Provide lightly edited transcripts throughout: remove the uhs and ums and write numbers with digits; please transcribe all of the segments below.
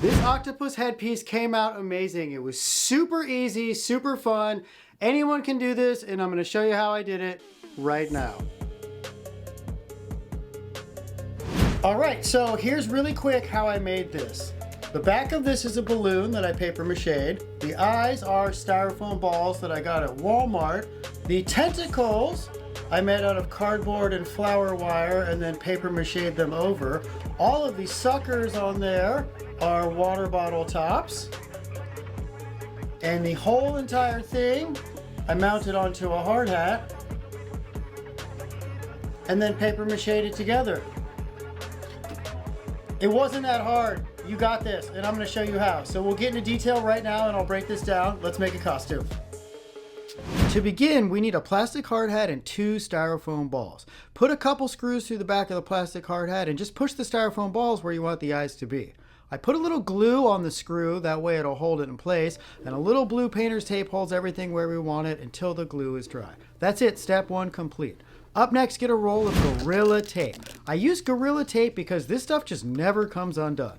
This octopus headpiece came out amazing. It was super easy, super fun. Anyone can do this, and I'm going to show you how I did it right now. All right, so here's really quick how I made this. The back of this is a balloon that I paper mache'd. The eyes are styrofoam balls that I got at Walmart. The tentacles I made out of cardboard and flower wire and then paper mache'd them over. All of these suckers on there are water bottle tops. And the whole entire thing I mounted onto a hard hat and then paper mache'd it together. It wasn't that hard. You got this, and I'm going to show you how. So we'll get into detail right now and I'll break this down. Let's make a costume. To begin, we need a plastic hard hat and 2 styrofoam balls. Put a couple screws through the back of the plastic hard hat and just push the styrofoam balls where you want the eyes to be. I put a little glue on the screw, that way it'll hold it in place, and a little blue painter's tape holds everything where we want it until the glue is dry. That's it, step 1 complete. Up next, get a roll of Gorilla Tape. I use Gorilla Tape because this stuff just never comes undone.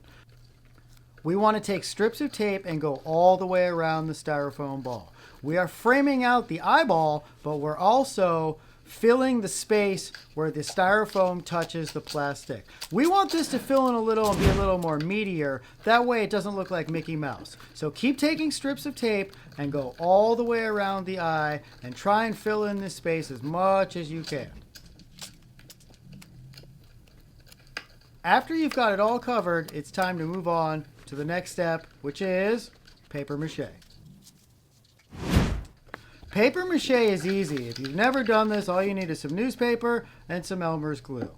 We want to take strips of tape and go all the way around the styrofoam ball. We are framing out the eyeball, but we're also filling the space where the styrofoam touches the plastic. We want this to fill in a little and be a little more meatier. That way it doesn't look like Mickey Mouse. So keep taking strips of tape and go all the way around the eye and try and fill in this space as much as you can. After you've got it all covered, it's time to move on to the next step, which is paper mache. Paper mache is easy. If you've never done this, all you need is some newspaper and some Elmer's glue.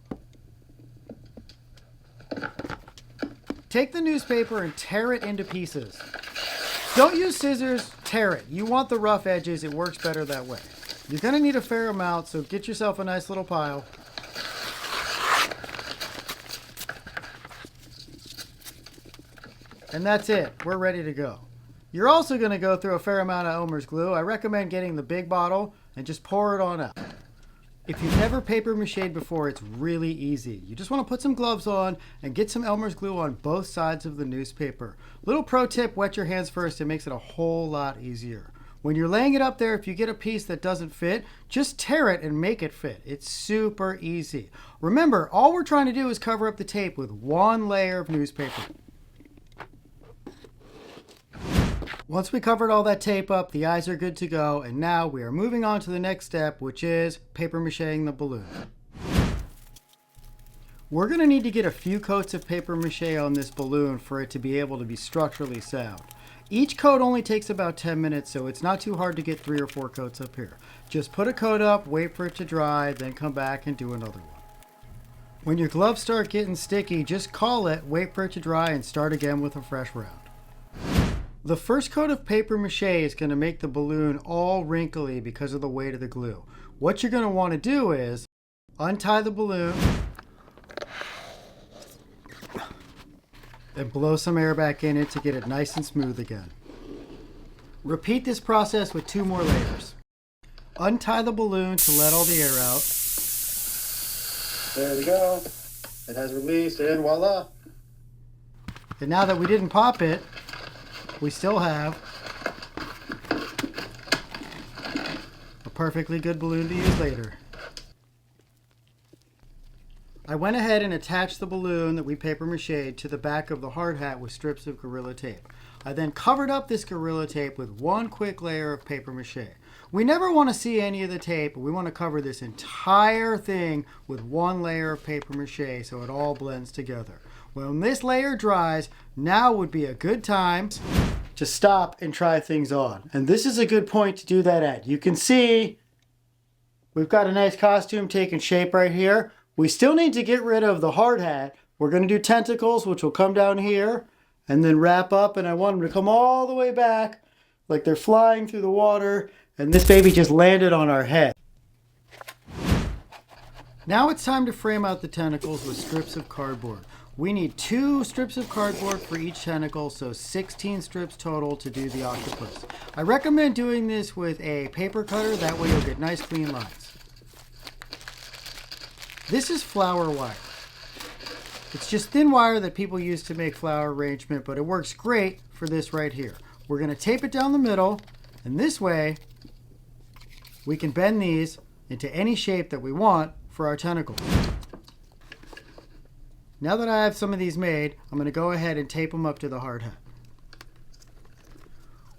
Take the newspaper and tear it into pieces. Don't use scissors, tear it. You want the rough edges, it works better that way. You're going to need a fair amount, so get yourself a nice little pile. And that's it, we're ready to go. You're also going to go through a fair amount of Elmer's glue. I recommend getting the big bottle and just pour it on out. If you've never paper mache'd before, it's really easy. You just want to put some gloves on and get some Elmer's glue on both sides of the newspaper. Little pro tip, wet your hands first. It makes it a whole lot easier. When you're laying it up there, if you get a piece that doesn't fit, just tear it and make it fit. It's super easy. Remember, all we're trying to do is cover up the tape with 1 layer of newspaper. Once we covered all that tape up, the eyes are good to go, and now we are moving on to the next step, which is paper macheing the balloon. We're going to need to get a few coats of paper mache on this balloon for it to be able to be structurally sound. Each coat only takes about 10 minutes, so it's not too hard to get 3 or 4 coats up here. Just put a coat up, wait for it to dry, then come back and do another one. When your gloves start getting sticky, just call it, wait for it to dry, and start again with a fresh round. The first coat of paper mache is going to make the balloon all wrinkly because of the weight of the glue. What you're going to want to do is untie the balloon and blow some air back in it to get it nice and smooth again. Repeat this process with 2 more layers. Untie the balloon to let all the air out. There we go. It has released and voila. And now that we didn't pop it, we still have a perfectly good balloon to use later. I went ahead and attached the balloon that we paper mache'd to the back of the hard hat with strips of Gorilla Tape. I then covered up this Gorilla Tape with 1 quick layer of paper mache. We never want to see any of the tape. We want to cover this entire thing with 1 layer of paper mache so it all blends together. When this layer dries, now would be a good time to stop and try things on. And this is a good point to do that at. You can see we've got a nice costume taking shape right here. We still need to get rid of the hard hat. We're going to do tentacles, which will come down here and then wrap up. And I want them to come all the way back like they're flying through the water. And this baby just landed on our head. Now it's time to frame out the tentacles with strips of cardboard. We need 2 strips of cardboard for each tentacle, so 16 strips total to do the octopus. I recommend doing this with a paper cutter, that way you'll get nice clean lines. This is flower wire. It's just thin wire that people use to make flower arrangement, but it works great for this right here. We're going to tape it down the middle, and this way we can bend these into any shape that we want for our tentacles. Now that I have some of these made, I'm going to go ahead and tape them up to the hard hat.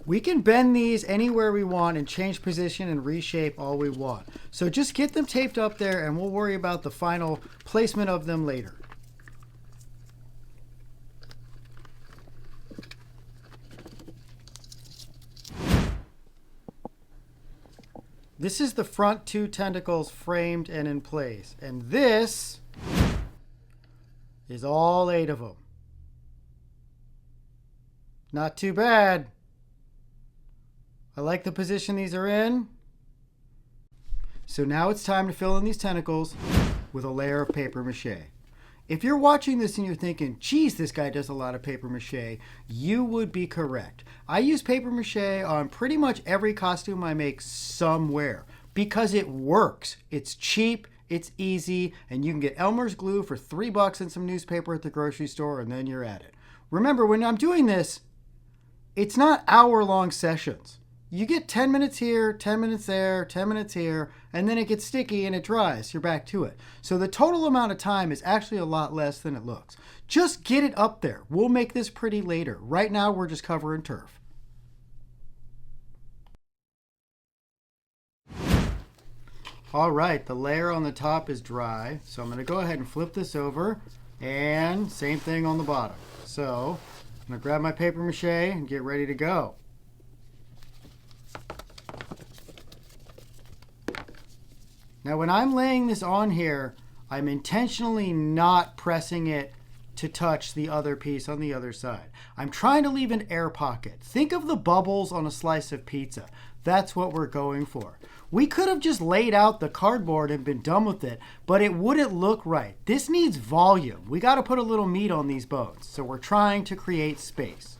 We can bend these anywhere we want and change position and reshape all we want. So just get them taped up there and we'll worry about the final placement of them later. This is the front two tentacles framed and in place. And this is all 8 of them. Not too bad. I like the position these are in. So now it's time to fill in these tentacles with a layer of paper mache. If you're watching this and you're thinking, geez, this guy does a lot of paper mache, you would be correct. I use paper mache on pretty much every costume I make somewhere because it works. It's cheap, it's easy, and you can get Elmer's glue for $3 and some newspaper at the grocery store, and then you're at it. Remember, when I'm doing this, it's not hour-long sessions. You get 10 minutes here, 10 minutes there, 10 minutes here, and then it gets sticky and it dries. You're back to it. So the total amount of time is actually a lot less than it looks. Just get it up there. We'll make this pretty later. Right now, we're just covering turf. All right, the layer on the top is dry. So I'm going to go ahead and flip this over, and same thing on the bottom. So I'm going to grab my paper mache and get ready to go. Now when I'm laying this on here, I'm intentionally not pressing it to touch the other piece on the other side. I'm trying to leave an air pocket. Think of the bubbles on a slice of pizza. That's what we're going for. We could have just laid out the cardboard and been done with it, but it wouldn't look right. This needs volume. We got to put a little meat on these bones. So we're trying to create space.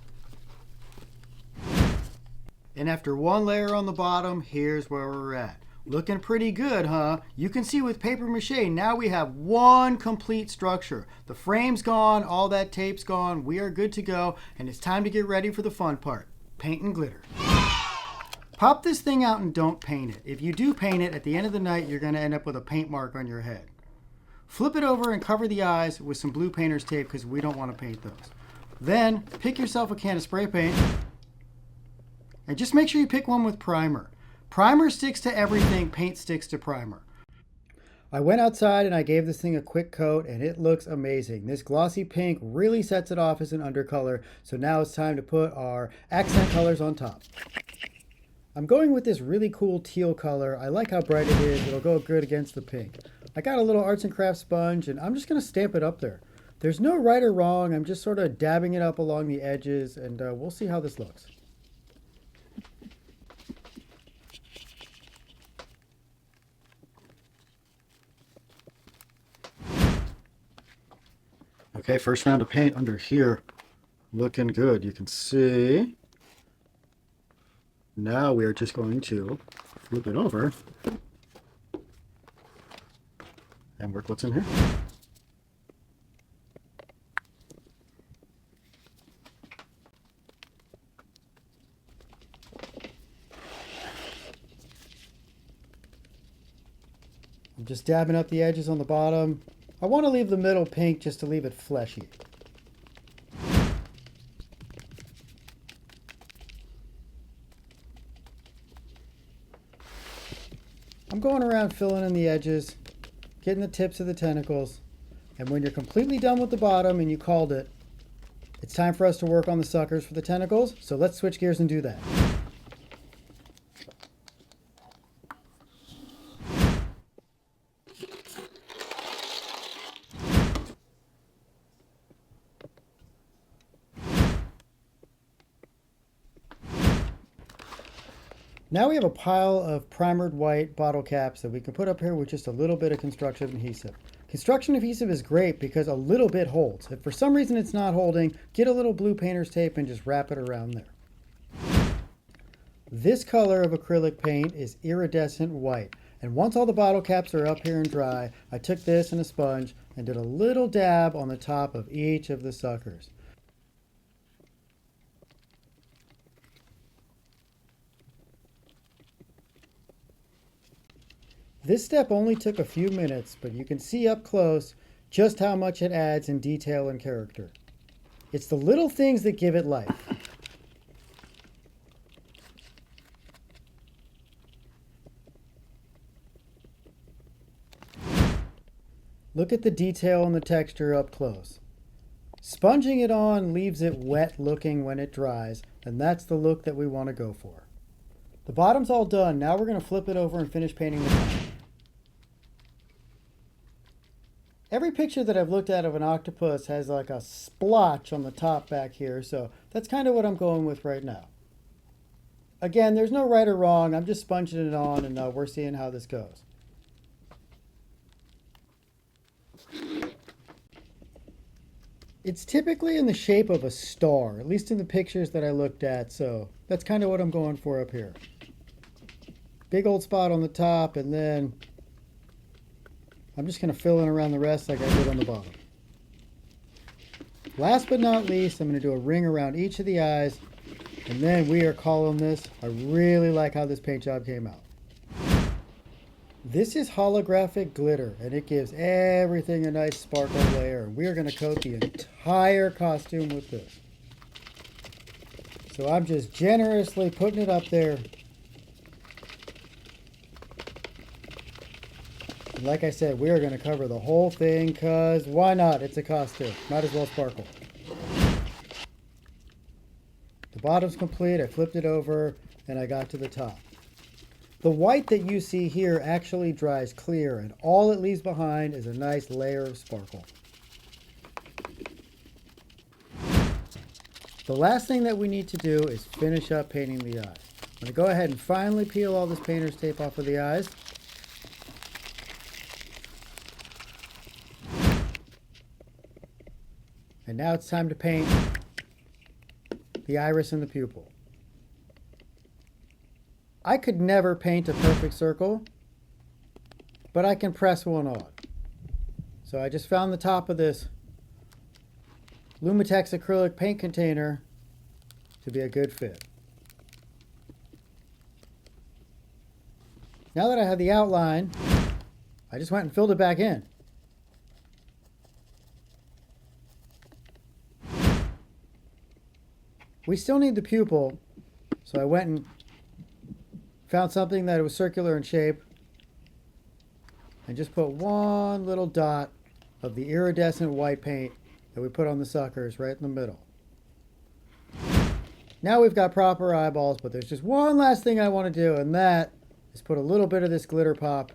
And after one layer on the bottom, here's where we're at. Looking pretty good, huh? You can see with paper mache, now we have one complete structure. The frame's gone, all that tape's gone, we are good to go, and it's time to get ready for the fun part, paint and glitter. Pop this thing out and don't paint it. If you do paint it, at the end of the night, you're gonna end up with a paint mark on your head. Flip it over and cover the eyes with some blue painter's tape because we don't want to paint those. Then, pick yourself a can of spray paint, and just make sure you pick one with primer. Primer sticks to everything, paint sticks to primer. I went outside and I gave this thing a quick coat and it looks amazing. This glossy pink really sets it off as an undercolor, so now it's time to put our accent colors on top. I'm going with this really cool teal color. I like how bright it is. It'll go good against the pink. I got a little arts and crafts sponge and I'm just going to stamp it up there. There's no right or wrong. I'm just sort of dabbing it up along the edges and we'll see how this looks. Okay, first round of paint under here. Looking good. You can see. Now we are just going to flip it over and work what's in here. I'm just dabbing up the edges on the bottom. I want to leave the middle pink just to leave it fleshy. I'm going around filling in the edges, getting the tips of the tentacles, and when you're completely done with the bottom and you called it, it's time for us to work on the suckers for the tentacles, so let's switch gears and do that. Now we have a pile of primered white bottle caps that we can put up here with just a little bit of construction adhesive. Construction adhesive is great because a little bit holds. If for some reason it's not holding, get a little blue painter's tape and just wrap it around there. This color of acrylic paint is iridescent white. And once all the bottle caps are up here and dry, I took this and a sponge and did a little dab on the top of each of the suckers. This step only took a few minutes, but you can see up close just how much it adds in detail and character. It's the little things that give it life. Look at the detail and the texture up close. Sponging it on leaves it wet looking when it dries, and that's the look that we want to go for. The bottom's all done. Now we're going to flip it over and finish painting the top. Every picture that I've looked at of an octopus has like a splotch on the top back here, so that's kind of what I'm going with right now. Again, there's no right or wrong. I'm just sponging it on, and we're seeing how this goes. It's typically in the shape of a star, at least in the pictures that I looked at, so that's kind of what I'm going for up here. Big old spot on the top, and then I'm just going to fill in around the rest like I did on the bottom. Last but not least, I'm going to do a ring around each of the eyes, and then we are calling this. I really like how this paint job came out. This is holographic glitter, and it gives everything a nice sparkle layer. And we are going to coat the entire costume with this. So I'm just generously putting it up there. And like I said, we are going to cover the whole thing because why not? It's a costume. Might as well sparkle. The bottom's complete. I flipped it over and I got to the top. The white that you see here actually dries clear, and all it leaves behind is a nice layer of sparkle. The last thing that we need to do is finish up painting the eyes. I'm going to go ahead and finally peel all this painter's tape off of the eyes. And now it's time to paint the iris and the pupil. I could never paint a perfect circle, but I can press one on. So I just found the top of this Luminex acrylic paint container to be a good fit. Now that I have the outline, I just went and filled it back in. We still need the pupil, so I went and found something that was circular in shape and just put one little dot of the iridescent white paint that we put on the suckers right in the middle. Now we've got proper eyeballs, but there's just one last thing I want to do, and that is put a little bit of this glitter pop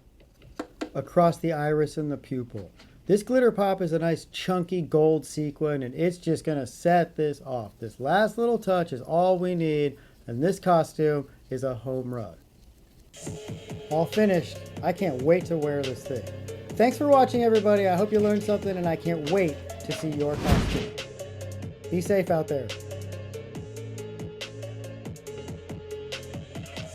across the iris and the pupil. This glitter pop is a nice chunky gold sequin, and it's just going to set this off. This last little touch is all we need, and this costume is a home run. All finished. I can't wait to wear this thing. Thanks for watching, everybody. I hope you learned something, and I can't wait to see your costume. Be safe out there.